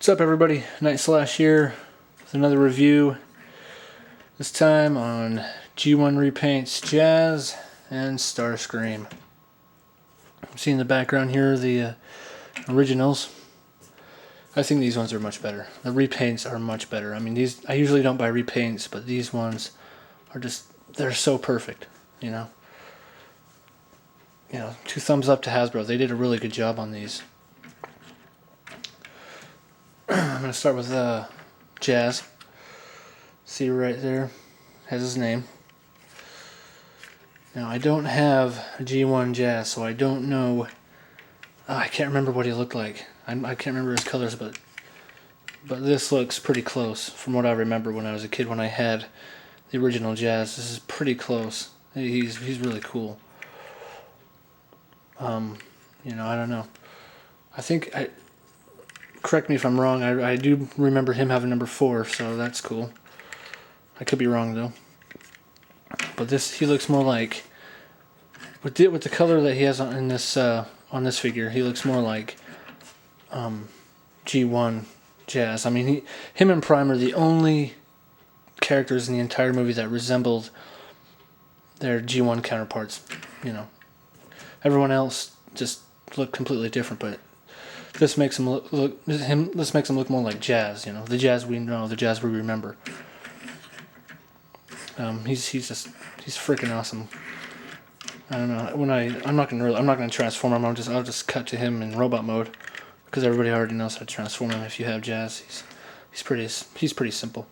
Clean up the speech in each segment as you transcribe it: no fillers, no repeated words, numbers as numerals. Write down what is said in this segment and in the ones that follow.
What's up, everybody? Night here with another review. This time on G1 repaints Jazz and Starscream. I'm seeing in the background here the originals. I think these ones are much better. The repaints are much better. I mean, I usually don't buy repaints, but these ones are they're so perfect. You know, two thumbs up to Hasbro. They did a really good job on these. I'm going to start with Jazz. See right there, has his name. Now I don't have a G1 Jazz, so I don't know. I can't remember what he looked like. I can't remember his colors, but this looks pretty close from what I remember when I was a kid when I had the original Jazz. This is pretty close. He's really cool. I don't know. Correct me if I'm wrong, I do remember him having number 4, so that's cool. I could be wrong though. But he looks more like, with the color that he has on this figure, he looks more like G1 Jazz. I mean, him and Prime are the only characters in the entire movie that resembled their G1 counterparts. Everyone else just looked completely different, but this makes him look more like Jazz. The Jazz we know, the Jazz we remember. He's freaking awesome. I don't know. I'm not gonna transform him. I'll just cut to him in robot mode, because everybody already knows how to transform him. If you have Jazz, he's pretty simple.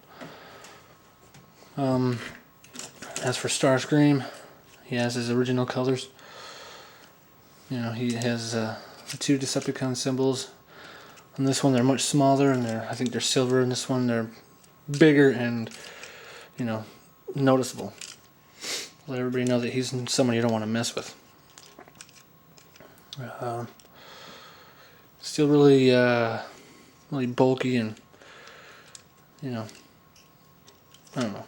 As for Starscream, he has his original colors. He has the 2 Decepticon symbols. On this one, they're much smaller, and I think they're silver. In this one, they're bigger and noticeable. Let everybody know that he's someone you don't want to mess with. Still really bulky, and I don't know.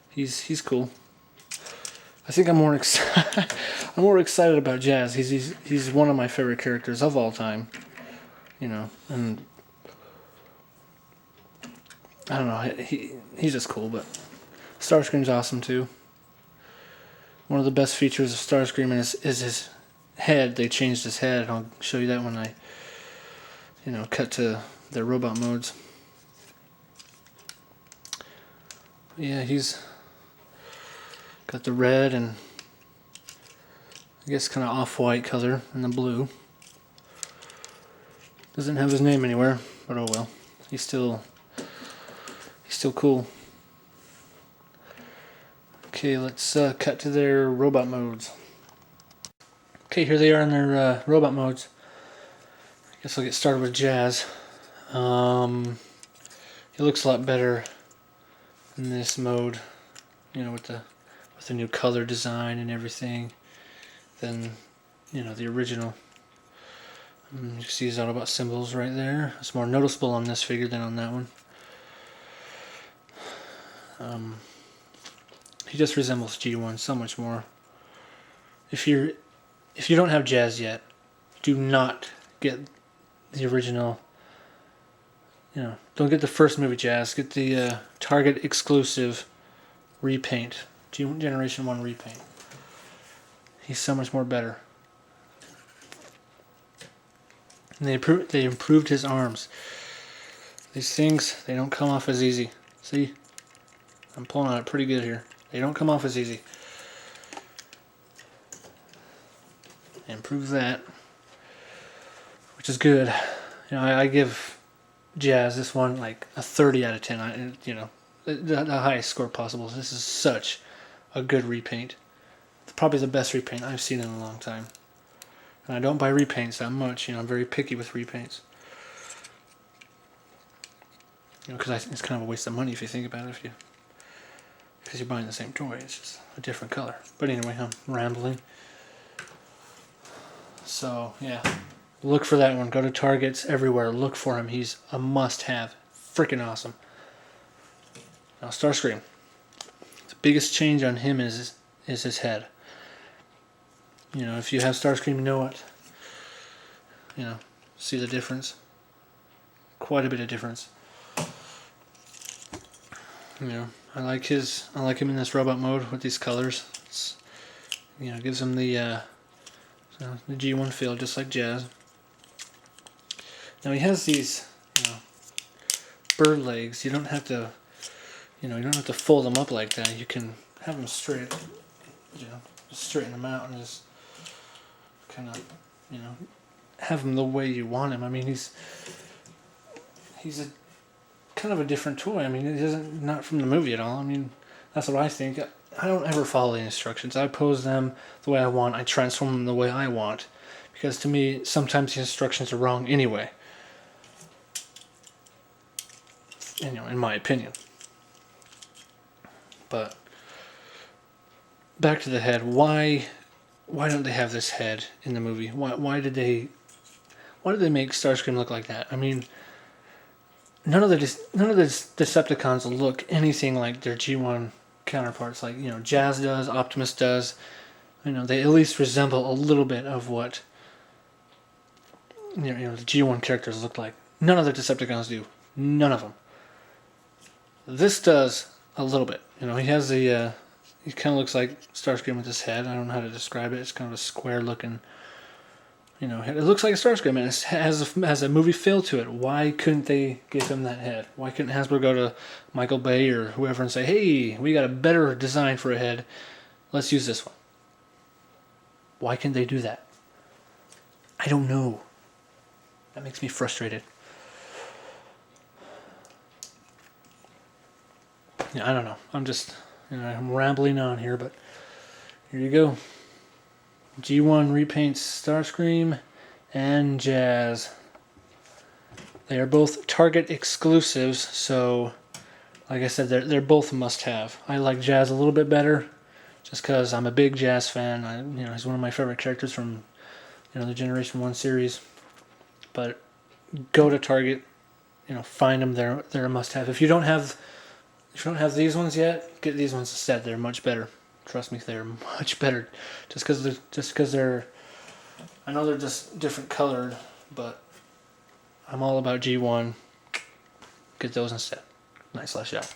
He's cool. I think I'm more excited about Jazz. He's one of my favorite characters of all time. And I don't know. He's just cool, but Starscream's awesome too. One of the best features of Starscream is his head. They changed his head. I'll show you that when I cut to their robot modes. Yeah, he's got the red and I guess kind of off-white color and the blue. Doesn't have his name anywhere, but oh well. He's still cool. Okay, let's cut to their robot modes. Okay, here they are in their robot modes. I guess I'll get started with Jazz. He looks a lot better in this mode, with the new color design and everything, than the original. You can see his Autobot symbols right there. It's more noticeable on this figure than on that one. He just resembles G1 so much more. If you don't have Jazz yet, do not get the original. Don't get the first movie Jazz. Get the Target exclusive repaint, Generation 1 repaint. He's so much more better. And they improved his arms. These things, they don't come off as easy. See? I'm pulling on it pretty good here. They don't come off as easy. They improved that, which is good. I give Jazz this one like a 30 out of 10. The highest score possible. This is such a good repaint. Probably the best repaint I've seen in a long time. And I don't buy repaints that much. I'm very picky with repaints. Because I think it's kind of a waste of money if you think about it. Because you're buying the same toy, it's just a different color. But anyway, I'm rambling. So yeah, look for that one. Go to Targets everywhere. Look for him. He's a must-have. Freaking awesome. Now Starscream. The biggest change on him is his head. If you have Starscream, you know it. See the difference. quite a bit of difference. You know, I like him in this robot mode with these colors. It's, you know, gives him the G1 feel, just like Jazz. Now he has these, you know, bird legs. You don't have to, you don't have to fold them up like that. You can have them straight, you know, just straighten them out and just kind of, you know, have him the way you want him. I mean, he's a kind of a different toy. I mean, he isn't not from the movie at all. I mean, that's what I think. I don't ever follow the instructions. I pose them the way I want. I transform them the way I want, because to me, sometimes the instructions are wrong anyway. You know, in my opinion. But back to the head. Why don't they have this head in the movie? Why did they make Starscream look like that? I mean, none of the Decepticons look anything like their G1 counterparts. Like, you know, Jazz does, Optimus does. You know, they at least resemble a little bit of what you know the G1 characters look like. None of the Decepticons do. None of them. This does a little bit. You know, he has the he kind of looks like Starscream with his head. I don't know how to describe it. It's kind of a square looking, you know, head. It looks like a Starscream, and it has a movie feel to it. Why couldn't they give him that head? Why couldn't Hasbro go to Michael Bay or whoever and say, hey, we got a better design for a head. Let's use this one. Why can't they do that? I don't know. That makes me frustrated. Yeah, I don't know. I'm just, you know, I'm rambling on here, but here you go. G1 repaints Starscream and Jazz. They are both Target exclusives, so like I said, they're both must-have. I like Jazz a little bit better, just because I'm a big Jazz fan. You know, he's one of my favorite characters from, you know, the Generation 1 series. But go to Target, you know, find them. They're a must-have. If you don't have these ones yet, get these ones instead. They're much better. Trust me, they're much better. Just because they're, I know they're just different colored, but I'm all about G1. Get those instead. Nice slash out.